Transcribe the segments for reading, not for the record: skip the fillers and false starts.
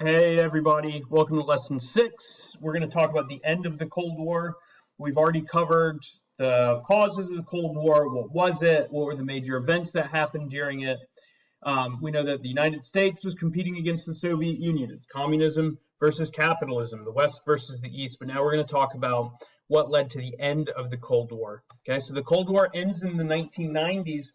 Hey everybody, welcome to lesson 6. We're going to talk about the end of the Cold War. We've already covered the causes of the Cold War. What was it? What were the major events that happened during it? We know that the United States was competing against the Soviet Union. Communism versus capitalism, the West versus the East. But now we're going to talk about what led to the end of the Cold War. Okay, so the Cold War ends in the 1990s,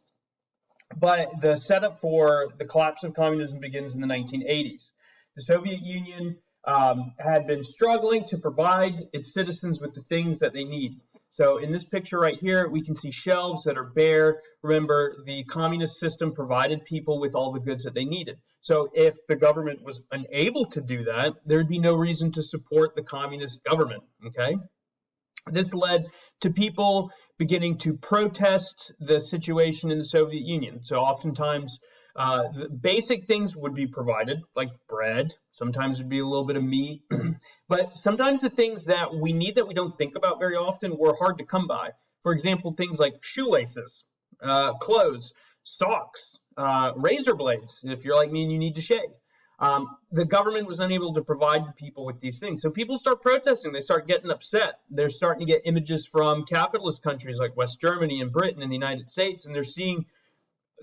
but the setup for the collapse of communism begins in the 1980s. The Soviet Union had been struggling to provide its citizens with the things that they need. So in this picture right here, we can see shelves that are bare. Remember, the communist system provided people with all the goods that they needed. So if the government was unable to do that, there'd be no reason to support the communist government, okay? This led to people beginning to protest the situation in the Soviet Union. So oftentimes, the basic things would be provided, like bread. Sometimes it'd be a little bit of meat. But sometimes the things that we need that we don't think about very often were hard to come by. For example, things like shoelaces, clothes, socks, razor blades, if you're like me and you need to shave. The government was unable to provide the people with these things. So people start protesting. They start getting upset. They're starting to get images from capitalist countries like West Germany and Britain and the United States, and they're seeing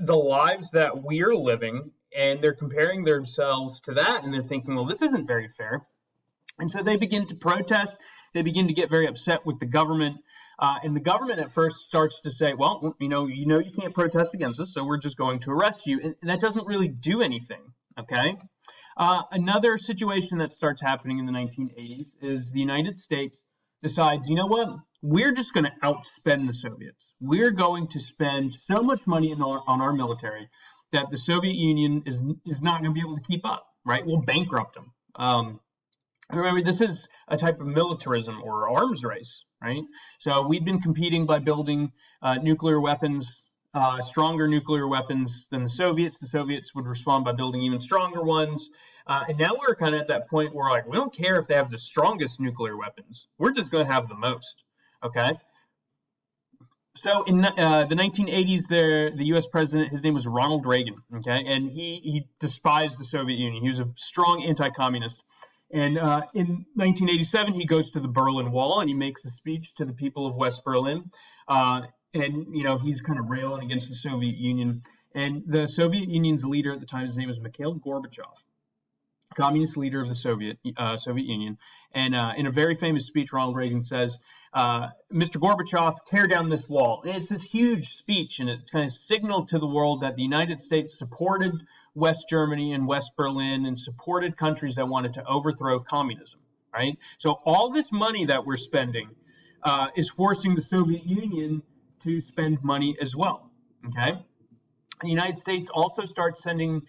the lives that we're living, and they're comparing themselves to that, and they're thinking, well, this isn't very fair. And so they begin to protest. They begin to get very upset with the government. And the government at first starts to say, well, you can't protest against us, so we're just going to arrest you. And that doesn't really do anything, okay? Another situation that starts happening in the 1980s is the United States decides, you know what, we're just going to outspend the Soviets. We're going to spend so much money on our military that the Soviet Union is not going to be able to keep up, right? We'll bankrupt them. Remember, this is a type of militarism or arms race, right? So we've been competing by building nuclear weapons, stronger nuclear weapons than the Soviets. The Soviets would respond by building even stronger ones. And now we're kind of at that point where, like, we don't care if they have the strongest nuclear weapons. We're just going to have the most, okay? So in the 1980s, the U.S. president, his name was Ronald Reagan, okay? And he despised the Soviet Union. He was a strong anti-communist. And in 1987, he goes to the Berlin Wall and he makes a speech to the people of West Berlin. And, he's kind of railing against the Soviet Union. And the Soviet Union's leader at the time, his name was Mikhail Gorbachev, communist leader of the Soviet Union. And in a very famous speech, Ronald Reagan says, Mr. Gorbachev, tear down this wall. And it's this huge speech, and it kind of signaled to the world that the United States supported West Germany and West Berlin and supported countries that wanted to overthrow communism, right? So all this money that we're spending is forcing the Soviet Union to spend money as well, okay? The United States also starts sending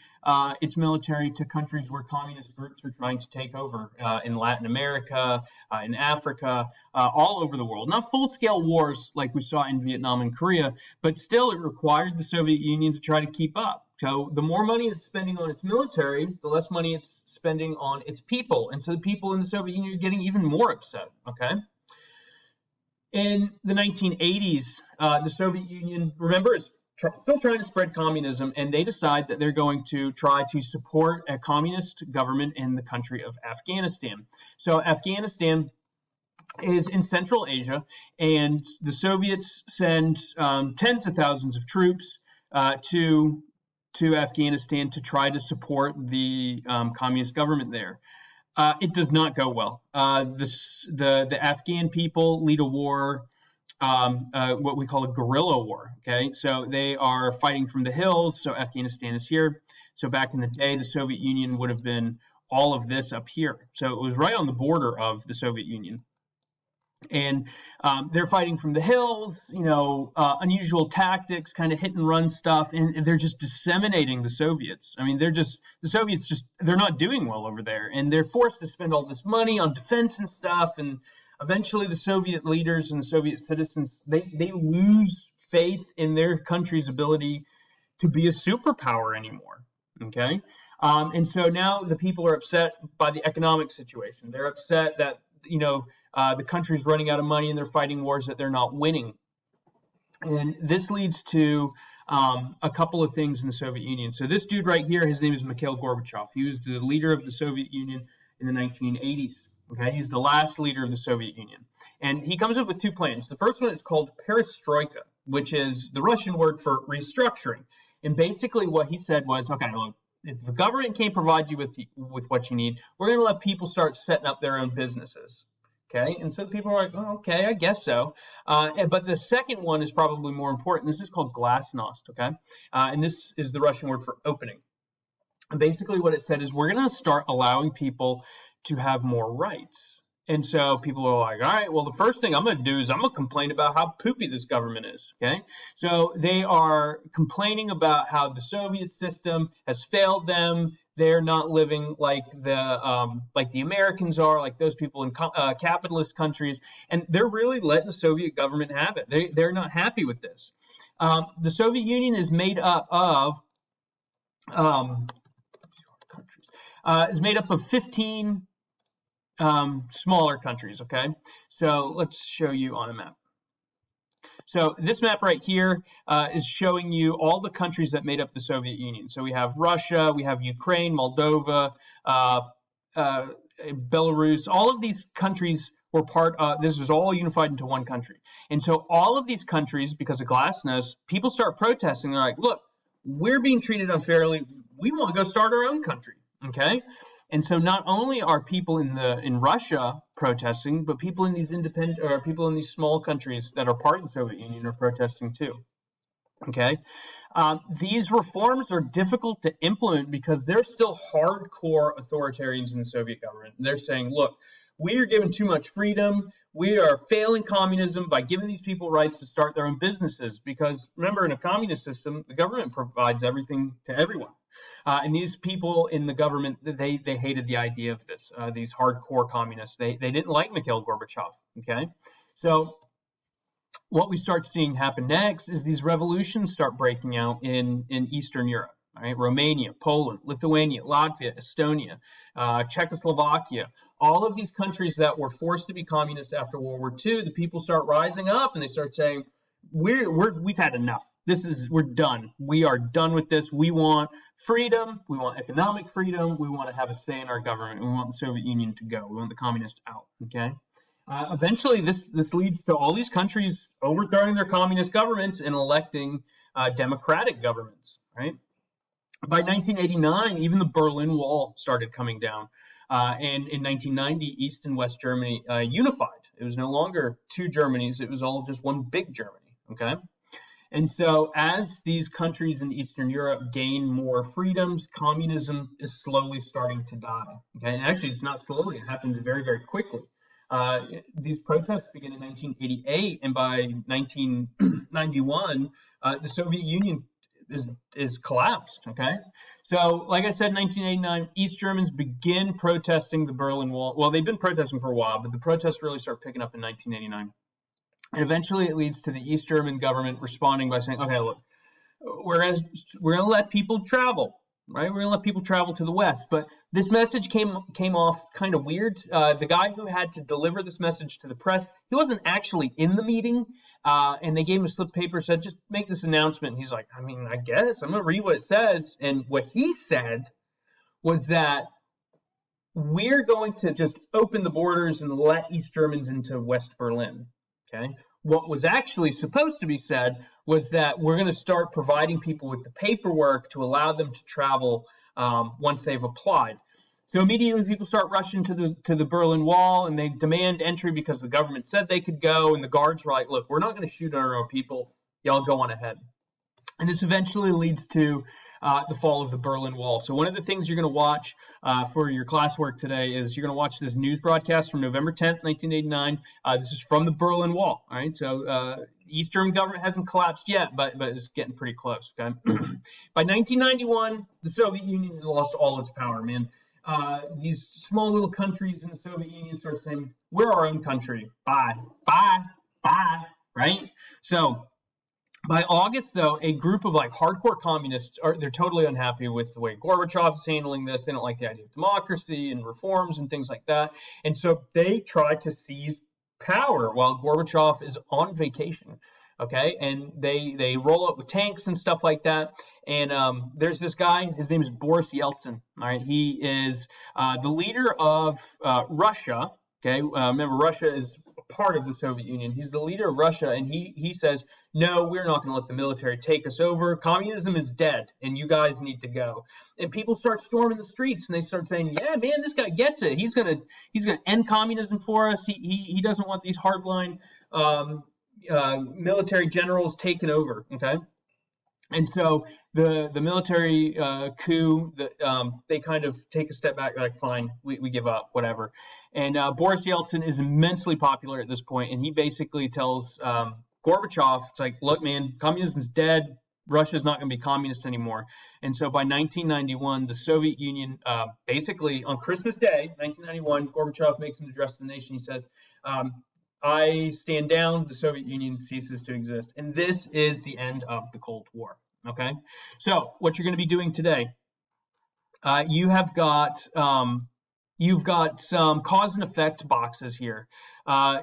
its military to countries where communist groups are trying to take over in Latin America, in Africa, all over the world. Not full-scale wars like we saw in Vietnam and Korea, but still it required the Soviet Union to try to keep up. So the more money it's spending on its military, the less money it's spending on its people. And so the people in the Soviet Union are getting even more upset, okay? In the 1980s, the Soviet Union, remember, is still trying to spread communism, and they decide that they're going to try to support a communist government in the country of Afghanistan. So Afghanistan is in Central Asia, and the Soviets send tens of thousands of troops to Afghanistan to try to support the communist government there. It does not go well. The Afghan people lead a war, what we call a guerrilla war, okay? So they are fighting from the hills, so Afghanistan is here. So back in the day, the Soviet Union would have been all of this up here. So it was right on the border of the Soviet Union. And they're fighting from the hills, unusual tactics, kind of hit and run stuff, and they're just disseminating the Soviets. I mean, they're not doing well over there, and they're forced to spend all this money on defense and stuff, and eventually the Soviet leaders and the Soviet citizens, they lose faith in their country's ability to be a superpower anymore, okay? And so now the people are upset by the economic situation. They're upset that the country's running out of money and they're fighting wars that they're not winning. And this leads to a couple of things in the Soviet Union. So this dude right here, his name is Mikhail Gorbachev. He was the leader of the Soviet Union in the 1980s. Okay, he's the last leader of the Soviet Union. And he comes up with two plans. The first one is called perestroika, which is the Russian word for restructuring. And basically what he said was, okay, look, if the government can't provide you with what you need, we're going to let people start setting up their own businesses. Okay, and so people are like, oh, okay, I guess so. But the second one is probably more important. This is called glasnost, okay? And this is the Russian word for opening. And basically what it said is we're going to start allowing people to have more rights. And so people are like, all right, well, the first thing I'm going to do is I'm going to complain about how poopy this government is, okay? So they are complaining about how the Soviet system has failed them. They're not living like the Americans are, like those people in capitalist countries, and they're really letting the Soviet government have it. They're not happy with this. The Soviet Union is made up of 15 smaller countries, okay? So let's show you on a map. So this map right here is showing you all the countries that made up the Soviet Union. So we have Russia, we have Ukraine, Moldova, Belarus. All of these countries were this was all unified into one country. And so all of these countries, because of glasnost, people start protesting. They're like, look, we're being treated unfairly. We want to go start our own country, okay? And so not only are people in Russia protesting, but people in these people in these small countries that are part of the Soviet Union are protesting too. Okay, these reforms are difficult to implement because they're still hardcore authoritarians in the Soviet government. They're saying, look, we are given too much freedom. We are failing communism by giving these people rights to start their own businesses. Because remember, in a communist system, the government provides everything to everyone. And these people in the government, they hated the idea of this. These hardcore communists, they didn't like Mikhail Gorbachev. Okay, so what we start seeing happen next is these revolutions start breaking out in Eastern Europe. All right, Romania, Poland, Lithuania, Latvia, Estonia, Czechoslovakia, all of these countries that were forced to be communist after World War II. The people start rising up and they start saying, we've had enough. We're done. We are done with this. We want freedom. We want economic freedom. We want to have a say in our government. We want the Soviet Union to go. We want the communists out. Okay. Eventually, this leads to all these countries overthrowing their communist governments and electing democratic governments. Right. By 1989, even the Berlin Wall started coming down. And in 1990, East and West Germany unified. It was no longer two Germanys. It was all just one big Germany. Okay. And so as these countries in Eastern Europe gain more freedoms, communism is slowly starting to die. Okay, and actually it's not slowly, it happens very, very quickly. These protests begin in 1988, and by 1991, the Soviet Union is collapsed, okay? So, like I said, 1989, East Germans begin protesting the Berlin Wall. Well, they've been protesting for a while, but the protests really start picking up in 1989. And eventually it leads to the East German government responding by saying, okay, look, we're gonna let people travel, right? We're gonna let people travel to the West. But this message came off kind of weird. The guy who had to deliver this message to the press, he wasn't actually in the meeting, and they gave him a slip of paper, said, just make this announcement. And he's like, I mean, I guess, I'm gonna read what it says. And what he said was that we're going to just open the borders and let East Germans into West Berlin. Okay. What was actually supposed to be said was that we're going to start providing people with the paperwork to allow them to travel once they've applied. So immediately people start rushing to the Berlin Wall and they demand entry because the government said they could go. And the guards were like, look, we're not going to shoot our own people. Y'all go on ahead. And this eventually leads to the fall of the Berlin Wall. So one of the things you're going to watch for your classwork today is you're going to watch this news broadcast from November 10th, 1989. This is from the Berlin Wall. All right, so the East German government hasn't collapsed yet, but it's getting pretty close. Okay. By 1991, the Soviet Union has lost all its power, man. These small little countries in the Soviet Union start saying, we're our own country. Bye, bye, bye, right? So by August, though, a group of hardcore communists they're totally unhappy with the way Gorbachev is handling this. They don't like the idea of democracy and reforms and things like that. And so they try to seize power while Gorbachev is on vacation. Okay, and they roll up with tanks and stuff like that. And there's this guy. His name is Boris Yeltsin. All right, he is the leader of Russia. Okay, remember Russia is part of the Soviet Union. He's the leader of Russia, and he says, no, we're not going to let the military take us over. Communism is dead, and you guys need to go. And people start storming the streets, and they start saying, yeah, man, this guy gets it. He's gonna end communism for us. He doesn't want these hardline military generals taken over. Okay, and so the military coup, they kind of take a step back, like, fine, we give up, whatever. And Boris Yeltsin is immensely popular at this point, and he basically tells Gorbachev, it's like, look, man, communism's dead. Russia's not going to be communist anymore. And so by 1991, the Soviet Union, basically on Christmas Day, 1991, Gorbachev makes an address to the nation. He says, I stand down, the Soviet Union ceases to exist. And this is the end of the Cold War. Okay, so what you're going to be doing today, you've got some cause and effect boxes here.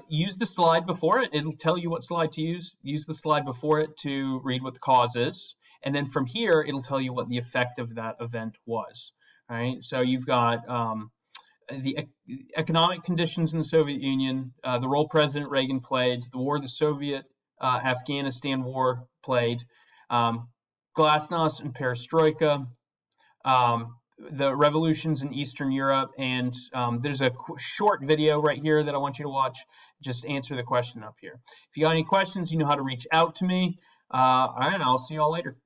Use the slide before it. It'll tell you what slide to use. Use the slide before it to read what the cause is. And then from here, it'll tell you what the effect of that event was. All right, so you've got the economic conditions in the Soviet Union, the role President Reagan played, the war the Soviet Afghanistan war played, Glasnost and Perestroika, the revolutions in Eastern Europe, and there's a short video right here that I want you to watch. Just answer the question up here. If you got any questions, you know how to reach out to me. All right, I'll see you all later.